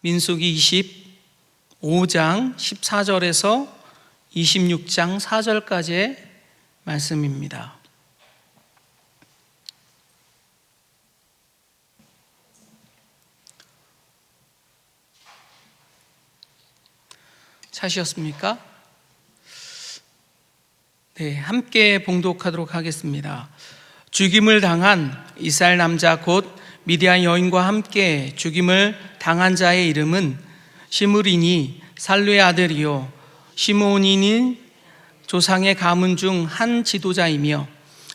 민수기 25장 14절에서 26장 4절까지의 말씀입니다. 찾으셨습니까? 네, 함께 봉독하도록 하겠습니다. 죽임을 당한 이스라엘 남자 곧 미디안 여인과 함께 죽임을 당한 자의 이름은 시므리니 살루의 아들이요 시므온이니 조상의 가문 중 한 지도자이며,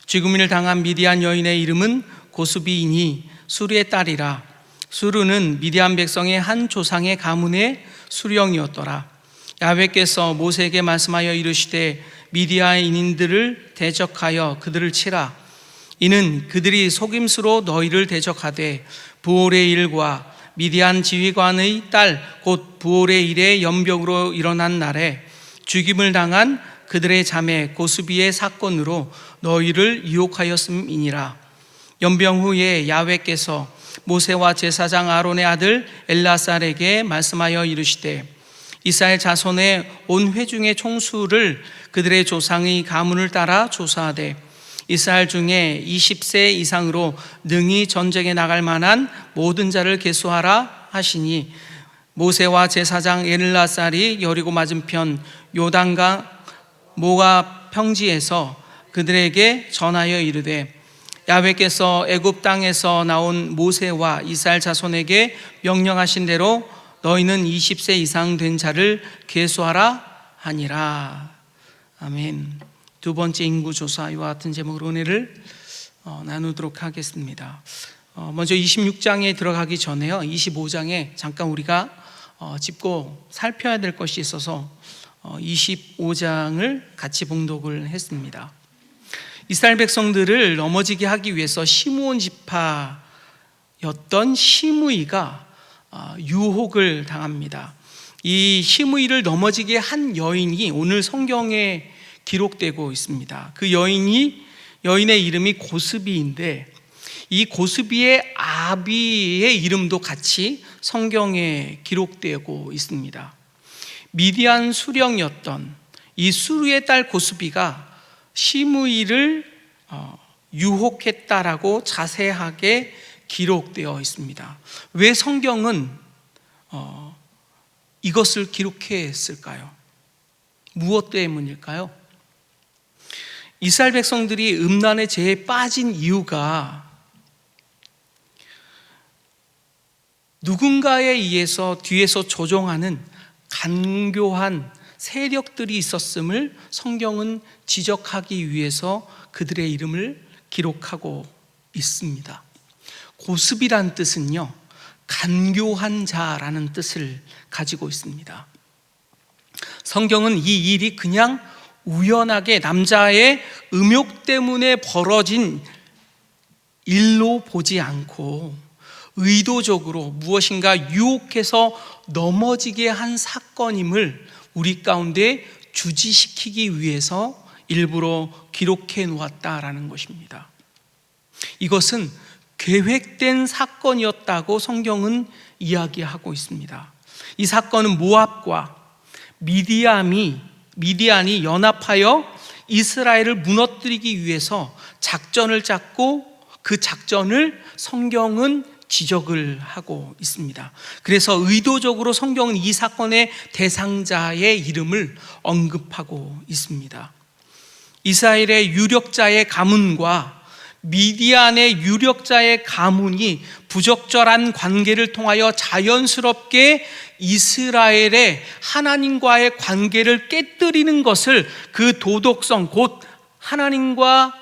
죽임을 당한 미디안 여인의 이름은 고수비이니 수르의 딸이라. 수르는 미디안 백성의 한 조상의 가문의 수령이었더라. 야훼께서 모세에게 말씀하여 이르시되 미디안인들을 대적하여 그들을 치라. 이는 그들이 속임수로 너희를 대적하되 부올의 일과 미디안 지휘관의 딸 곧 부올의 일의 연병으로 일어난 날에 죽임을 당한 그들의 자매 고수비의 사건으로 너희를 유혹하였음이니라. 연병 후에 야훼께서 모세와 제사장 아론의 아들 엘라살에게 말씀하여 이르시되 이스라엘 자손의 온 회중의 총수를 그들의 조상의 가문을 따라 조사하되 이스라엘 중에 20세 이상으로 능히 전쟁에 나갈 만한 모든 자를 계수하라 하시니, 모세와 제사장 엘라살이 여리고 맞은편 요단강 모압 평지에서 그들에게 전하여 이르되 야훼께서 애굽 땅에서 나온 모세와 이스라엘 자손에게 명령하신 대로 너희는 20세 이상 된 자를 계수하라 하니라. 아멘. 두 번째 인구조사, 이와 같은 제목으로 은혜를 나누도록 하겠습니다. 먼저 26장에 들어가기 전에요, 25장에 잠깐 우리가 짚고 살펴야 될 것이 있어서 25장을 같이 봉독을 했습니다. 이스라엘 백성들을 넘어지게 하기 위해서 시므온 지파였던 시므이가 유혹을 당합니다. 이 시므이를 넘어지게 한 여인이 오늘 성경에 기록되고 있습니다. 그 여인의 이름이 고스비인데, 이 고스비의 아비의 이름도 같이 성경에 기록되고 있습니다. 미디안 수령이었던 이 수르의 딸 고스비가 시므이를 유혹했다라고 자세하게 기록되어 있습니다. 왜 성경은 이것을 기록했을까요? 무엇 때문일까요? 이스라엘 백성들이 음란의 죄에 빠진 이유가 누군가에 의해서 뒤에서 조종하는 간교한 세력들이 있었음을 성경은 지적하기 위해서 그들의 이름을 기록하고 있습니다. 고스비란 뜻은요, 간교한 자라는 뜻을 가지고 있습니다. 성경은 이 일이 그냥 우연하게 남자의 음욕 때문에 벌어진 일로 보지 않고 의도적으로 무엇인가 유혹해서 넘어지게 한 사건임을 우리 가운데 주지시키기 위해서 일부러 기록해 놓았다라는 것입니다. 이것은 계획된 사건이었다고 성경은 이야기하고 있습니다. 이 사건은 모압과 미디안이 연합하여 이스라엘을 무너뜨리기 위해서 작전을 짰고, 그 작전을 성경은 지적을 하고 있습니다. 그래서 의도적으로 성경은 이 사건의 대상자의 이름을 언급하고 있습니다. 이스라엘의 유력자의 가문과 미디안의 유력자의 가문이 부적절한 관계를 통하여 자연스럽게 이스라엘의 하나님과의 관계를 깨뜨리는 것을, 그 도덕성 곧 하나님과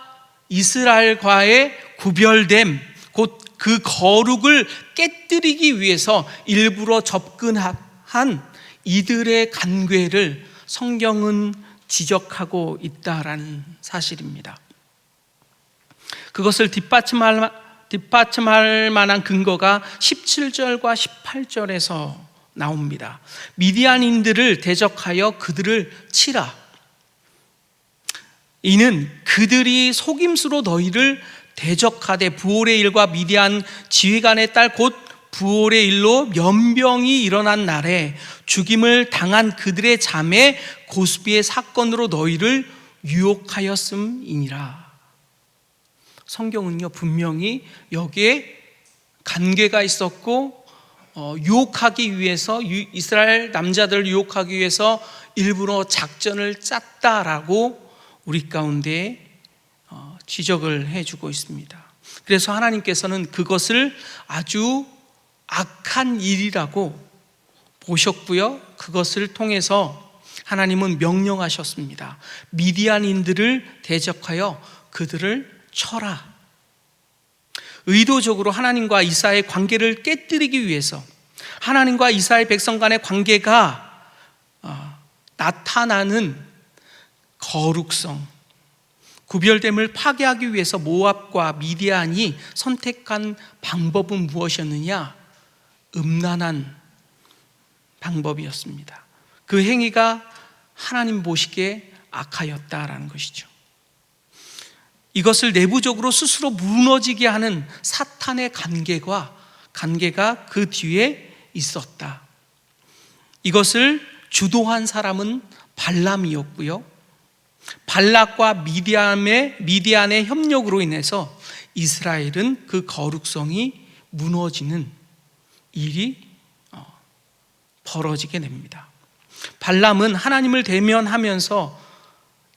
이스라엘과의 구별됨 곧 그 거룩을 깨뜨리기 위해서 일부러 접근한 이들의 관계를 성경은 지적하고 있다라는 사실입니다. 그것을 뒷받침할 만한 근거가 17절과 18절에서 나옵니다. 미디안인들을 대적하여 그들을 치라. 이는 그들이 속임수로 너희를 대적하되 부올의 일과 미디안 지휘관의 딸 곧 부올의 일로 연병이 일어난 날에 죽임을 당한 그들의 자매 고스비의 사건으로 너희를 유혹하였음이니라. 성경은요, 분명히 여기에 관계가 있었고 유혹하기 위해서, 이스라엘 남자들을 유혹하기 위해서 일부러 작전을 짰다라고 우리 가운데 지적을 해주고 있습니다. 그래서 하나님께서는 그것을 아주 악한 일이라고 보셨고요, 그것을 통해서 하나님은 명령하셨습니다. 미디안인들을 대적하여 그들을 쳐라. 의도적으로 하나님과 이스라엘의 관계를 깨뜨리기 위해서, 하나님과 이스라엘 백성 간의 관계가 나타나는 거룩성, 구별됨을 파괴하기 위해서 모압과 미디안이 선택한 방법은 무엇이었느냐? 음란한 방법이었습니다. 그 행위가 하나님 보시기에 악하였다라는 것이죠. 이것을 내부적으로 스스로 무너지게 하는 사탄의 관계가 그 뒤에 있었다. 이것을 주도한 사람은 발람이었고요, 발락과 미디안의 협력으로 인해서 이스라엘은 그 거룩성이 무너지는 일이 벌어지게 됩니다. 발람은 하나님을 대면하면서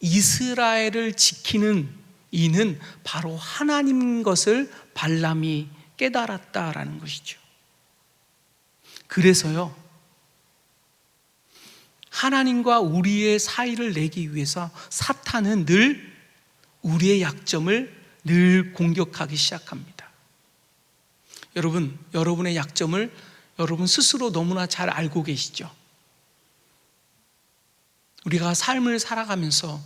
이스라엘을 지키는 이는 바로 하나님인 것을 발람이 깨달았다라는 것이죠. 그래서요, 하나님과 우리의 사이를 내기 위해서 사탄은 늘 우리의 약점을 늘 공격하기 시작합니다. 여러분의 약점을 여러분 스스로 너무나 잘 알고 계시죠? 우리가 삶을 살아가면서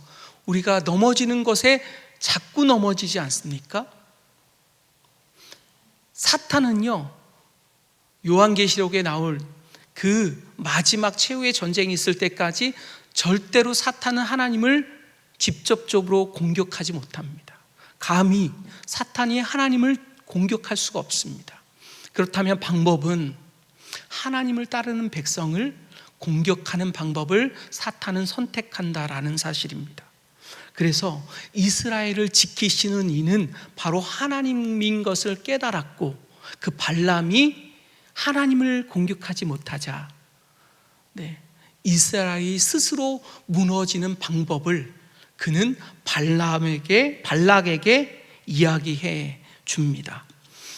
우리가 넘어지는 것에 자꾸 넘어지지 않습니까? 사탄은요, 요한계시록에 나올 그 마지막 최후의 전쟁이 있을 때까지 절대로 사탄은 하나님을 직접적으로 공격하지 못합니다. 감히 사탄이 하나님을 공격할 수가 없습니다. 그렇다면 방법은 하나님을 따르는 백성을 공격하는 방법을 사탄은 선택한다라는 사실입니다. 그래서 이스라엘을 지키시는 이는 바로 하나님인 것을 깨달았고, 그 발람이 하나님을 공격하지 못하자 이스라엘이 스스로 무너지는 방법을 그는 발락에게 이야기해 줍니다.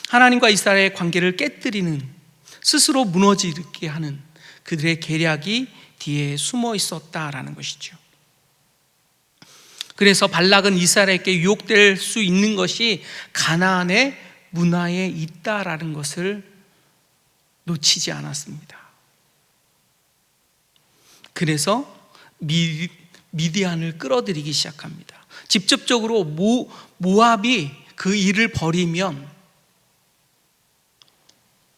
하나님과 이스라엘의 관계를 깨뜨리는, 스스로 무너지게 하는 그들의 계략이 뒤에 숨어 있었다라는 것이죠. 그래서 발락은 이스라엘에게 유혹될 수 있는 것이 가나안의 문화에 있다라는 것을 놓치지 않았습니다. 그래서 미디안을 끌어들이기 시작합니다. 직접적으로 모압이 그 일을 벌이면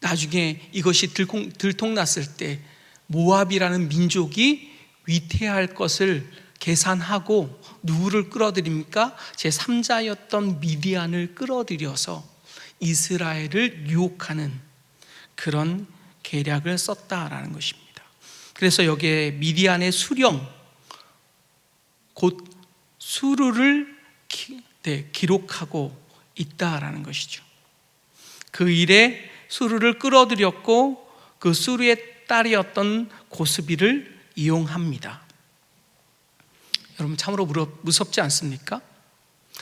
나중에 이것이 들통났을 때 모압이라는 민족이 위태할 것을 계산하고 누구를 끌어들입니까? 제3자였던 미디안을 끌어들여서 이스라엘을 유혹하는 그런 계략을 썼다라는 것입니다. 그래서 여기에 미디안의 수령, 곧 수르를 기록하고 있다라는 것이죠. 그 일에 수르를 끌어들였고 그 수르의 딸이었던 고스비를 이용합니다. 여러분, 참으로 무섭지 않습니까?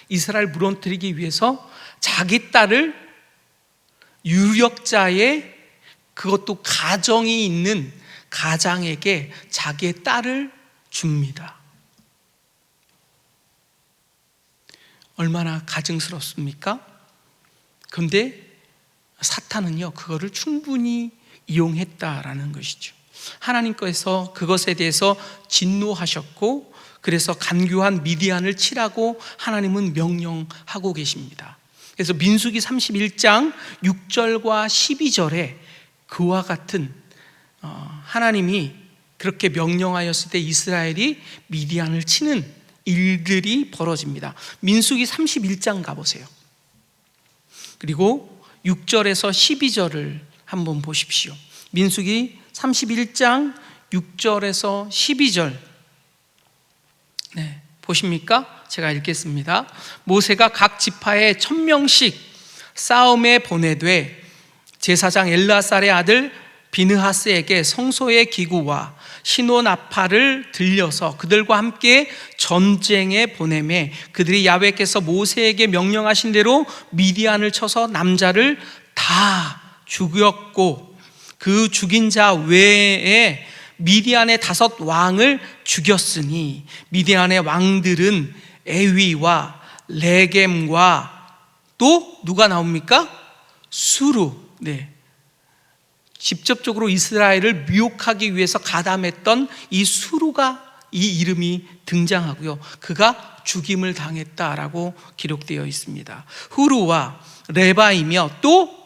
이스라엘 무너뜨리기 위해서 자기 딸을 유력자의, 그것도 가정이 있는 가장에게 자기의 딸을 줍니다. 얼마나 가증스럽습니까? 그런데 사탄은요, 그거를 충분히 이용했다라는 것이죠. 하나님께서 그것에 대해서 진노하셨고, 그래서 간교한 미디안을 치라고 하나님은 명령하고 계십니다. 그래서 민수기 31장 6절과 12절에 그와 같은 하나님이 그렇게 명령하였을 때 이스라엘이 미디안을 치는 일들이 벌어집니다. 민수기 31장 가보세요. 그리고 6절에서 12절을 한번 보십시오. 민수기 31장 6절에서 12절. 네, 보십니까? 제가 읽겠습니다. 모세가 각 지파에 1000명씩 싸움에 보내되 제사장 엘르아살의 아들 비느하스에게 성소의 기구와 시노나팔을 들려서 그들과 함께 전쟁에 보내매 그들이 야훼께서 모세에게 명령하신 대로 미디안을 쳐서 남자를 다 죽였고 그 죽인 자 외에 미디안의 5 왕을 죽였으니 미디안의 왕들은 에위와 레겜과 또 누가 나옵니까? 수루. 네. 직접적으로 이스라엘을 미혹하기 위해서 가담했던 이 수루가 이 이름이 등장하고요. 그가 죽임을 당했다라고 기록되어 있습니다. 후루와 레바이며 또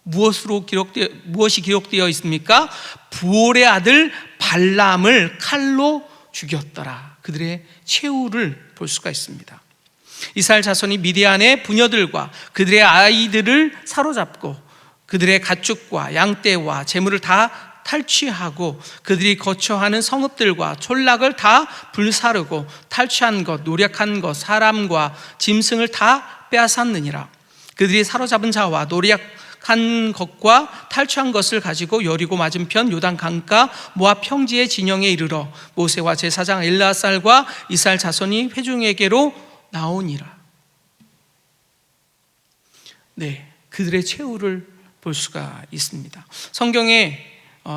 무엇이 기록되어 있습니까? 부올의 아들 발람을 칼로 죽였더라. 그들의 최후를 볼 수가 있습니다. 이스라엘 자손이 미디안의 부녀들과 그들의 아이들을 사로잡고 그들의 가축과 양떼와 재물을 다 탈취하고 그들이 거처하는 성읍들과 촌락을 다 불사르고 탈취한 것, 노력한 것, 사람과 짐승을 다 빼앗았느니라. 그들이 사로잡은 자와 노력한 것과 탈취한 것을 가지고 여리고 맞은편 요단 강가 모압 평지의 진영에 이르러 모세와 제사장 엘르아살과 이스라엘 자손이 회중에게로 나오니라. 네, 그들의 최후를 볼 수가 있습니다. 성경에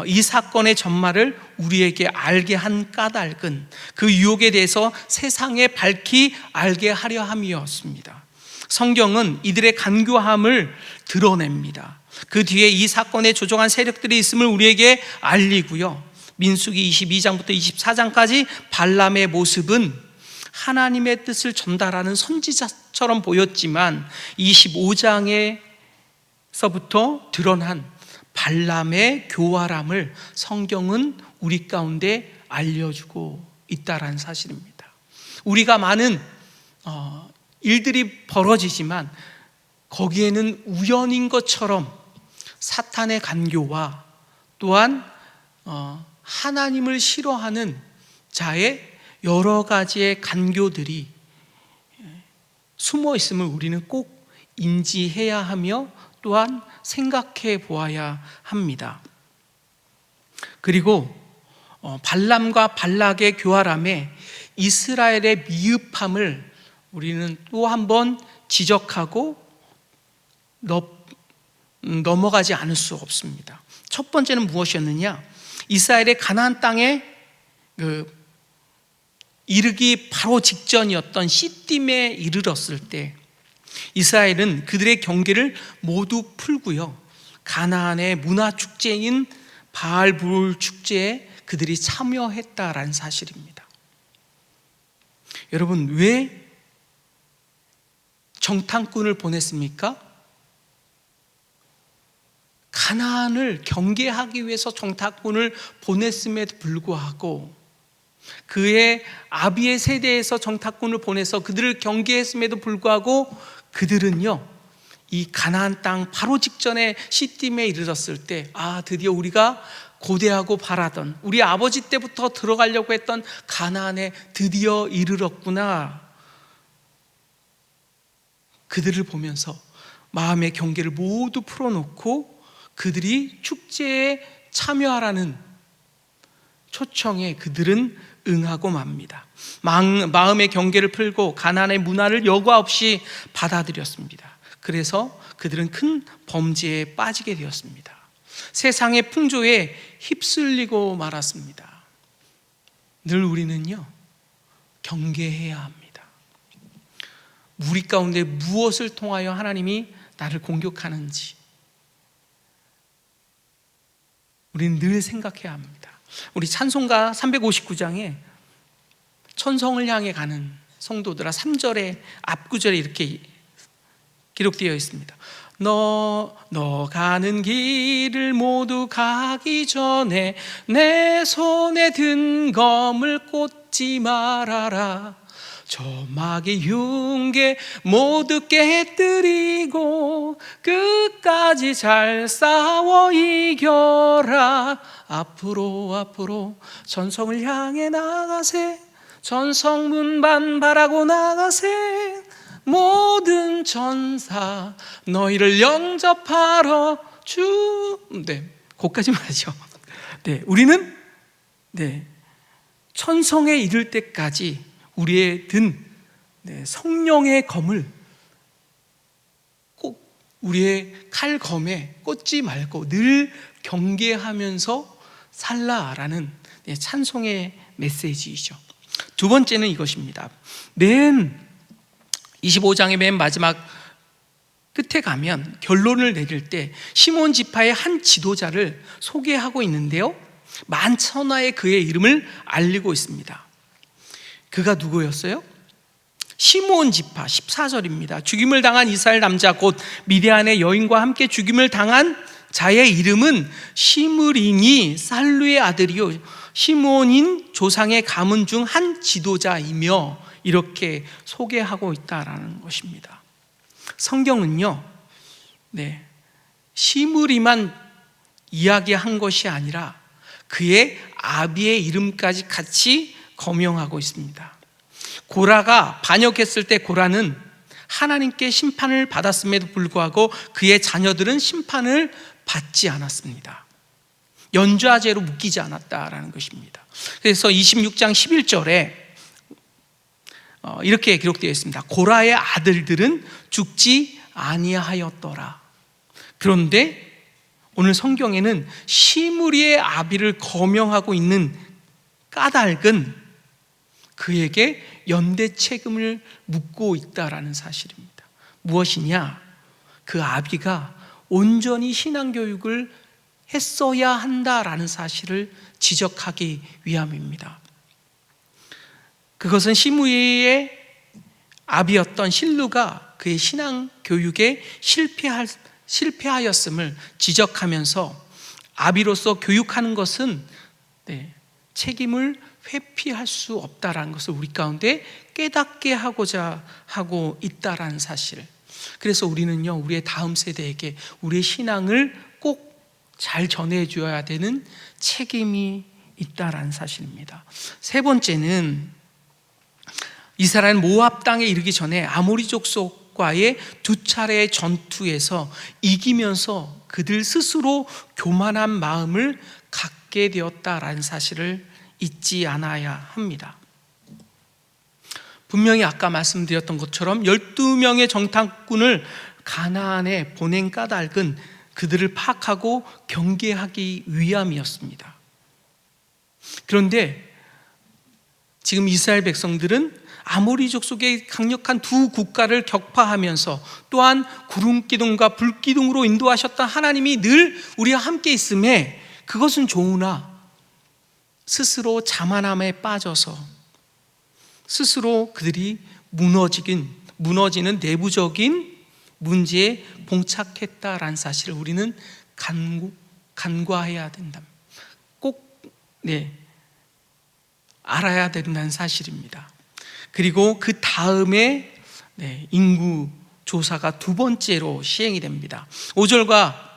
이 사건의 전말을 우리에게 알게 한 까닭은 그 유혹에 대해서 세상에 밝히 알게 하려 함이었습니다. 성경은 이들의 간교함을 드러냅니다. 그 뒤에 이 사건에 조종한 세력들이 있음을 우리에게 알리고요. 민수기 22장부터 24장까지 발람의 모습은 하나님의 뜻을 전달하는 선지자처럼 보였지만 25장에서부터 드러난 발람의 교활함을 성경은 우리 가운데 알려주고 있다는 사실입니다. 우리가 많은 일들이 벌어지지만 거기에는 우연인 것처럼 사탄의 간교와 또한 하나님을 싫어하는 자의 여러 가지의 간교들이 숨어 있음을 우리는 꼭 인지해야 하며 또한 생각해 보아야 합니다. 그리고 발람과 발락의 교활함에 이스라엘의 미흡함을 우리는 또 한 번 지적하고 넘어가지 않을 수 없습니다. 첫 번째는 무엇이었느냐? 이스라엘의 가나안 땅에 이르기 바로 직전이었던 시딤에 이르렀을 때 이스라엘은 그들의 경계를 모두 풀고요, 가나안의 문화 축제인 바알불 축제에 그들이 참여했다라는 사실입니다. 여러분, 왜 정탐꾼을 보냈습니까? 가나안을 경계하기 위해서 정탐꾼을 보냈음에도 불구하고 그의 아비의 세대에서 정탐꾼을 보내서 그들을 경계했음에도 불구하고 그들은요, 이 가나안 땅 바로 직전에 시딤에 이르렀을 때 드디어 우리가 고대하고 바라던 우리 아버지 때부터 들어가려고 했던 가나안에 드디어 이르렀구나. 그들을 보면서 마음의 경계를 모두 풀어놓고 그들이 축제에 참여하라는 초청에 그들은 응하고 맙니다. 마음의 경계를 풀고 가나안의 문화를 여과 없이 받아들였습니다. 그래서 그들은 큰 범죄에 빠지게 되었습니다. 세상의 풍조에 휩쓸리고 말았습니다. 늘 우리는요, 경계해야 합니다. 우리 가운데 무엇을 통하여 하나님이 나를 공격하는지 우리는 늘 생각해야 합니다. 우리 찬송가 359장에 천성을 향해 가는 성도들아 3절의 앞구절에 이렇게 기록되어 있습니다. 너 가는 길을 모두 가기 전에 내 손에 든 검을 꽂지 말아라. 저 마귀 흉계 모두 깨뜨리고 끝까지 잘 싸워 이겨라. 앞으로 전성을 향해 나가세. 전성문 반발하고 나가세. 모든 전사 너희를 영접하러 거기까지만 하죠. 우리는 천성에 이를 때까지 우리의 든 성령의 검을 꼭 우리의 칼검에 꽂지 말고 늘 경계하면서 살라라는 찬송의 메시지이죠. 두 번째는 이것입니다. 25장의 맨 마지막 끝에 가면 결론을 내릴 때 시몬 지파의 한 지도자를 소개하고 있는데요, 만천하에 그의 이름을 알리고 있습니다. 그가 누구였어요? 시몬 지파. 14절입니다. 죽임을 당한 이스라엘 남자 곧 미디안의 여인과 함께 죽임을 당한 자의 이름은 시므리니 살루의 아들이요 시몬인 조상의 가문 중 한 지도자이며, 이렇게 소개하고 있다라는 것입니다. 성경은요, 시므리만 이야기한 것이 아니라 그의 아비의 이름까지 같이 거명하고 있습니다. 고라가 반역했을 때 고라는 하나님께 심판을 받았음에도 불구하고 그의 자녀들은 심판을 받지 않았습니다. 연좌제로 묶이지 않았다라는 것입니다. 그래서 26장 11절에 이렇게 기록되어 있습니다. 고라의 아들들은 죽지 아니하였더라. 그런데 오늘 성경에는 시므리의 아비를 거명하고 있는 까닭은 그에게 연대 책임을 묻고 있다라는 사실입니다. 무엇이냐? 그 아비가 온전히 신앙교육을 했어야 한다라는 사실을 지적하기 위함입니다. 그것은 시므리의 아비였던 실루가 그의 신앙 교육에 실패하였음을 지적하면서 아비로서 교육하는 것은 책임을 회피할 수 없다라는 것을 우리 가운데 깨닫게 하고자 하고 있다라는 사실. 그래서 우리는요, 우리의 다음 세대에게 우리의 신앙을 꼭 잘 전해줘야 되는 책임이 있다라는 사실입니다. 세 번째는 이스라엘 모압 땅에 이르기 전에 아모리 족속과의 두 차례의 전투에서 이기면서 그들 스스로 교만한 마음을 갖게 되었다라는 사실을 잊지 않아야 합니다. 분명히 아까 말씀드렸던 것처럼 12명의 정탐꾼을 가나안에 보낸 까닭은 그들을 파악하고 경계하기 위함이었습니다. 그런데 지금 이스라엘 백성들은 아모리 족속의 강력한 두 국가를 격파하면서 또한 구름기둥과 불기둥으로 인도하셨던 하나님이 늘 우리와 함께 있음에 그것은 좋으나 스스로 자만함에 빠져서 스스로 그들이 무너지는 내부적인 문제에 봉착했다라는 사실을 우리는 간과해야 된다. 꼭 알아야 된다는 사실입니다. 그리고 그 다음에 인구 조사가 두 번째로 시행이 됩니다. 5절과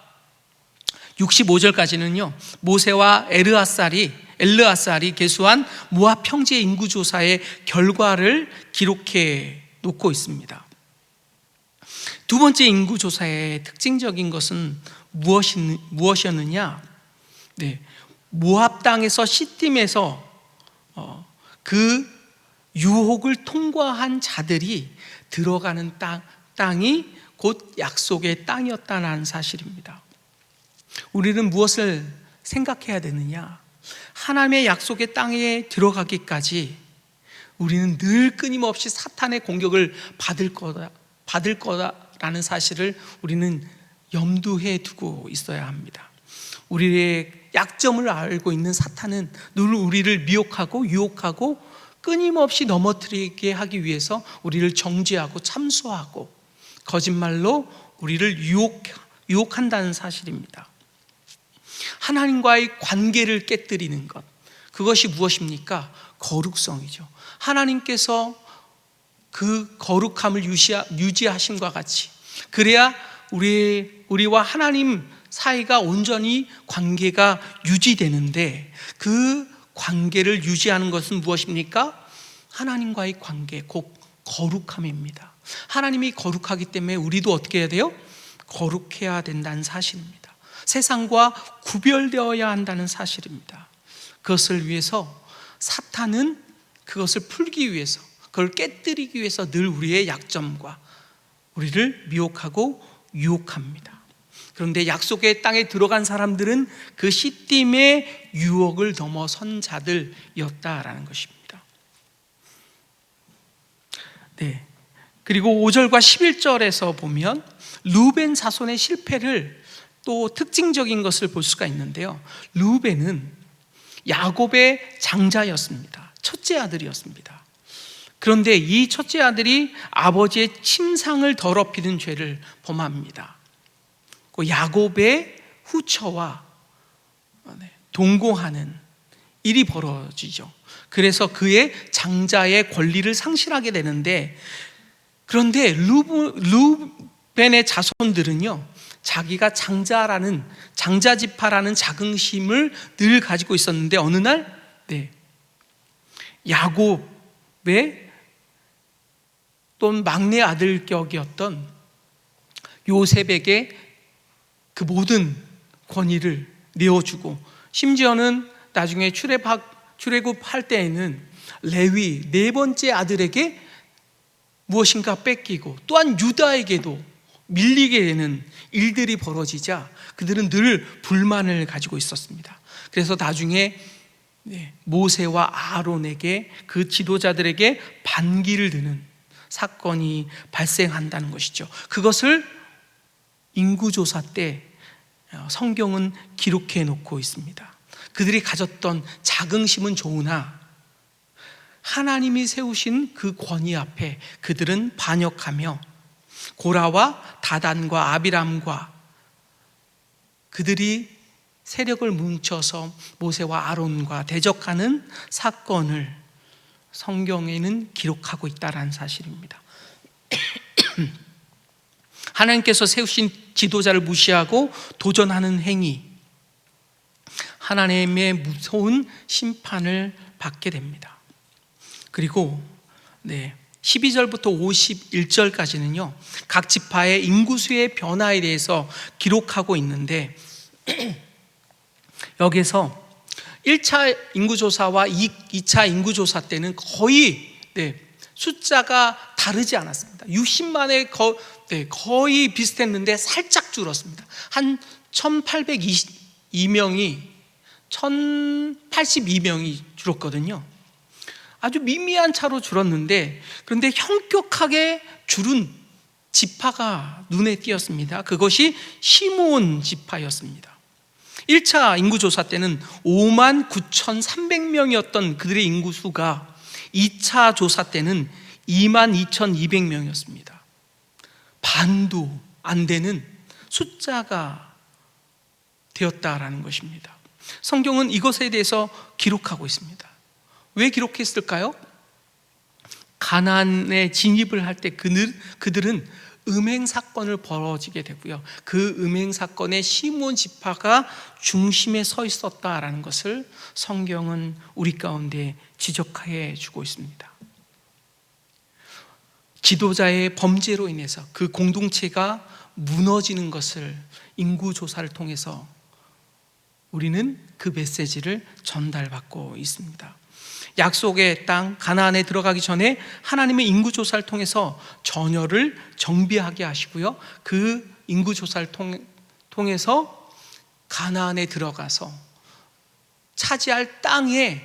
65절까지는요, 모세와 엘르아살이 계수한 모압 평지의 인구 조사의 결과를 기록해 놓고 있습니다. 두 번째 인구 조사의 특징적인 것은 무엇이었느냐? 모압 땅에서 시딤에서 그 유혹을 통과한 자들이 들어가는 땅이 곧 약속의 땅이었다는 사실입니다. 우리는 무엇을 생각해야 되느냐? 하나님의 약속의 땅에 들어가기까지 우리는 늘 끊임없이 사탄의 공격을 받을 거다라는 사실을 우리는 염두에 두고 있어야 합니다. 우리의 약점을 알고 있는 사탄은 늘 우리를 미혹하고 유혹하고 끊임없이 넘어뜨리게 하기 위해서 우리를 정죄하고 참소하고 거짓말로 우리를 유혹한다는 사실입니다. 하나님과의 관계를 깨뜨리는 것, 그것이 무엇입니까? 거룩성이죠. 하나님께서 그 거룩함을 유지하심과 같이, 그래야 우리와 하나님 사이가 온전히 관계가 유지되는데, 그 관계를 유지하는 것은 무엇입니까? 하나님과의 관계, 곧 거룩함입니다. 하나님이 거룩하기 때문에 우리도 어떻게 해야 돼요? 거룩해야 된다는 사실입니다. 세상과 구별되어야 한다는 사실입니다. 그것을 위해서 사탄은 그것을 풀기 위해서, 그걸 깨뜨리기 위해서 늘 우리의 약점과 우리를 미혹하고 유혹합니다. 그런데 약속의 땅에 들어간 사람들은 그 시딤의 유혹을 넘어선 자들이었다라는 것입니다. 네. 그리고 5절과 11절에서 보면 르우벤 자손의 실패를 또 특징적인 것을 볼 수가 있는데요. 르우벤은 야곱의 장자였습니다. 첫째 아들이었습니다. 그런데 이 첫째 아들이 아버지의 침상을 더럽히는 죄를 범합니다. 야곱의 후처와 동거하는 일이 벌어지죠. 그래서 그의 장자의 권리를 상실하게 되는데, 그런데 르우벤의 자손들은요, 자기가 장자지파라는 자긍심을 늘 가지고 있었는데, 어느 날 야곱의 또 막내 아들 격이었던 요셉에게 그 모든 권위를 내어주고, 심지어는 나중에 출애굽할 때에는 레위 네 번째 아들에게 무엇인가 뺏기고, 또한 유다에게도 밀리게 되는 일들이 벌어지자 그들은 늘 불만을 가지고 있었습니다. 그래서 나중에 모세와 아론에게, 그 지도자들에게 반기를 드는 사건이 발생한다는 것이죠. 그것을 인구조사 때 성경은 기록해 놓고 있습니다. 그들이 가졌던 자긍심은 좋으나 하나님이 세우신 그 권위 앞에 그들은 반역하며, 고라와 다단과 아비람과 그들이 세력을 뭉쳐서 모세와 아론과 대적하는 사건을 성경에는 기록하고 있다는 사실입니다. 하나님께서 세우신 지도자를 무시하고 도전하는 행위, 하나님의 무서운 심판을 받게 됩니다. 그리고 12절부터 51절까지는요, 각 지파의 인구수의 변화에 대해서 기록하고 있는데, 여기서 1차 인구조사와 2차 인구조사 때는 거의 숫자가 다르지 않았습니다. 60만에 거의 비슷했는데 살짝 줄었습니다. 한 1822명이 1082명이 줄었거든요. 아주 미미한 차로 줄었는데, 그런데 현격하게 줄은 지파가 눈에 띄었습니다. 그것이 시므온 지파였습니다. 1차 인구조사 때는 59,300명이었던 그들의 인구수가 2차 조사 때는 22,200명이었습니다. 반도 안 되는 숫자가 되었다라는 것입니다. 성경은 이것에 대해서 기록하고 있습니다. 왜 기록했을까요? 가나안에 진입을 할 때 그들은 음행 사건을 벌어지게 되고요, 그 음행 사건의 시므온 지파가 중심에 서 있었다라는 것을 성경은 우리 가운데 지적해 주고 있습니다. 지도자의 범죄로 인해서 그 공동체가 무너지는 것을 인구조사를 통해서 우리는 그 메시지를 전달받고 있습니다. 약속의 땅 가나안에 들어가기 전에 하나님의 인구조사를 통해서 전열을 정비하게 하시고요, 그 인구조사를 통해서 가나안에 들어가서 차지할 땅에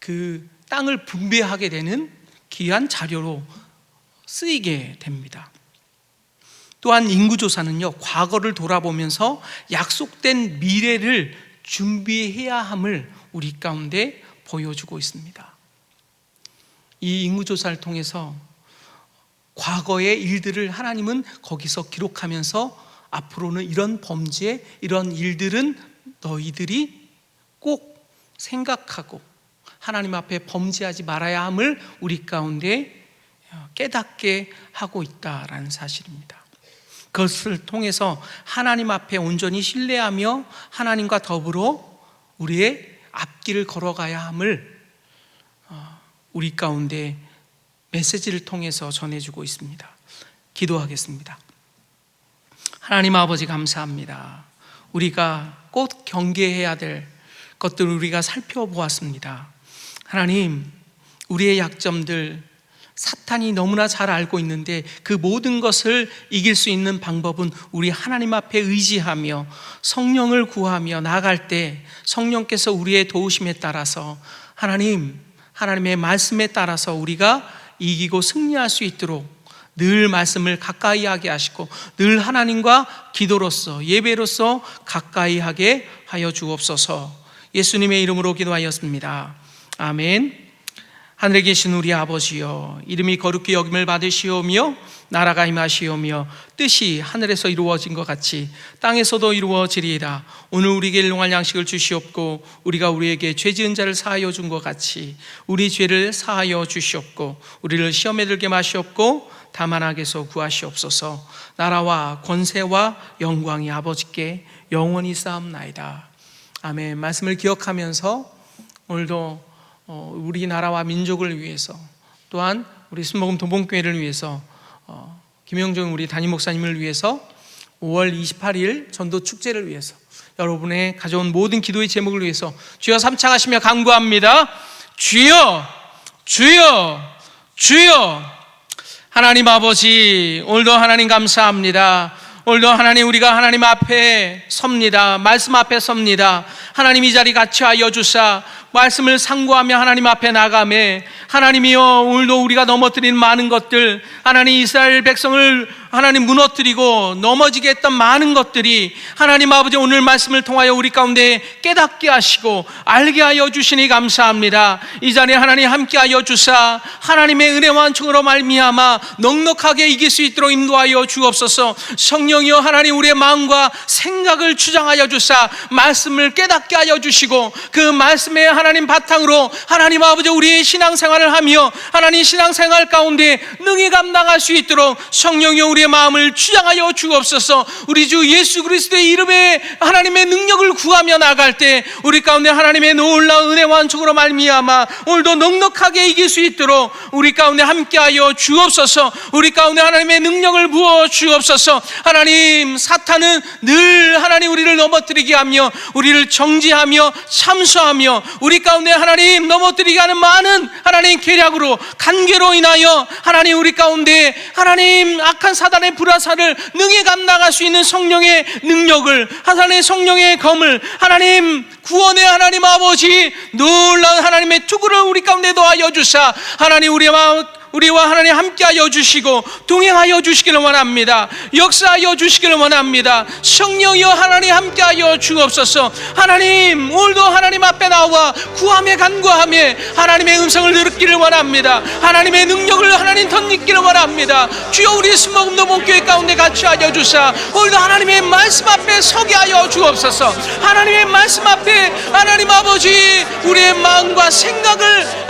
그 땅을 분배하게 되는 귀한 자료로 쓰이게 됩니다. 또한 인구조사는요, 과거를 돌아보면서 약속된 미래를 준비해야 함을 우리 가운데 보여주고 있습니다. 이 인구조사를 통해서 과거의 일들을 하나님은 거기서 기록하면서 앞으로는 이런 범죄, 이런 일들은 너희들이 꼭 생각하고 하나님 앞에 범죄하지 말아야 함을 우리 가운데 깨닫게 하고 있다라는 사실입니다. 그것을 통해서 하나님 앞에 온전히 신뢰하며 하나님과 더불어 우리의 앞길을 걸어가야 함을 우리 가운데 메시지를 통해서 전해주고 있습니다. 기도하겠습니다. 하나님 아버지 감사합니다. 우리가 꼭 경계해야 될 것들을 우리가 살펴보았습니다. 하나님, 우리의 약점들 사탄이 너무나 잘 알고 있는데 그 모든 것을 이길 수 있는 방법은 우리 하나님 앞에 의지하며 성령을 구하며 나아갈 때 성령께서 우리의 도우심에 따라서 하나님의 말씀에 따라서 우리가 이기고 승리할 수 있도록 늘 말씀을 가까이 하게 하시고 늘 하나님과 기도로서 예배로서 가까이 하게 하여 주옵소서. 예수님의 이름으로 기도하였습니다. 아멘. 하늘에 계신 우리 아버지여, 이름이 거룩히 여김을 받으시오며 나라가 임하시오며 뜻이 하늘에서 이루어진 것 같이 땅에서도 이루어지리이다. 오늘 우리에게 일용할 양식을 주시옵고 우리가 우리에게 죄 지은 자를 사하여 준 것 같이 우리 죄를 사하여 주시옵고 우리를 시험에 들게 마시옵고 다만 악에서 구하시옵소서. 나라와 권세와 영광이 아버지께 영원히 쌓옵나이다. 아멘. 말씀을 기억하면서 오늘도 우리나라와 민족을 위해서 또한 우리 순복음 도봉교회를 위해서 김영정 우리 담임 목사님을 위해서 5월 28일 전도 축제를 위해서 여러분의 가져온 모든 기도의 제목을 위해서 주여 삼창하시며 간구합니다. 주여 주여 주여. 하나님 아버지, 오늘도 하나님 감사합니다. 오늘도 하나님 우리가 하나님 앞에 섭니다. 말씀 앞에 섭니다. 하나님 이 자리 같이 하여 주사 말씀을 상고하며 하나님 앞에 나가매 하나님이여, 오늘도 우리가 넘어뜨린 많은 것들, 하나님 이스라엘 백성을 하나님 무너뜨리고 넘어지게 했던 많은 것들이 하나님 아버지 오늘 말씀을 통하여 우리 가운데 깨닫게 하시고 알게 하여 주시니 감사합니다. 이 자리에 하나님 함께 하여 주사 하나님의 은혜와 은총으로 말미암아 넉넉하게 이길 수 있도록 인도하여 주옵소서. 성령이여, 하나님 우리의 마음과 생각을 주장하여 주사 말씀을 깨닫게 하여 주시고 그 말씀의 하나님 바탕으로 하나님 아버지 우리의 신앙생활을 하며 하나님 신앙생활 가운데 능히 감당할 수 있도록 성령이여 우리의 마음을 주장하여 주옵소서. 우리 주 예수 그리스도의 이름에 하나님의 능력을 구하며 나갈 때 우리 가운데 하나님의 놀라운 은혜와 은총으로 말미암아 오늘도 넉넉하게 이길 수 있도록 우리 가운데 함께하여 주옵소서. 우리 가운데 하나님의 능력을 부어 주옵소서. 하나님, 사탄은 늘 하나님 우리를 넘어뜨리게 하며 우리를 정죄하며 참수하며 우리 가운데 하나님 넘어뜨리게 하는 많은 하나님 계략으로 간계로 인하여 하나님 우리 가운데 하나님 악한 사단의 불화살을 능히 감당할 수 있는 성령의 능력을, 하나님의 성령의 검을, 하나님 구원의 하나님 아버지 놀라운 하나님의 투구를 우리 가운데 더하여 주사 하나님 우리와 하나님 함께하여 주시고 동행하여 주시기를 원합니다. 역사하여 주시기를 원합니다. 성령이여 하나님 함께하여 주옵소서. 하나님 오늘도 하나님 앞에 나와 구함에 간구함에 하나님의 음성을 듣기를 원합니다. 하나님의 능력을 하나님 덧입기를 원합니다. 주여, 우리 순복음 도봉교회 가운데 같이 하여 주사 오늘도 하나님의 말씀 앞에 서게 하여 주옵소서. 하나님의 말씀 앞에 하나님 아버지 우리의 마음과 생각을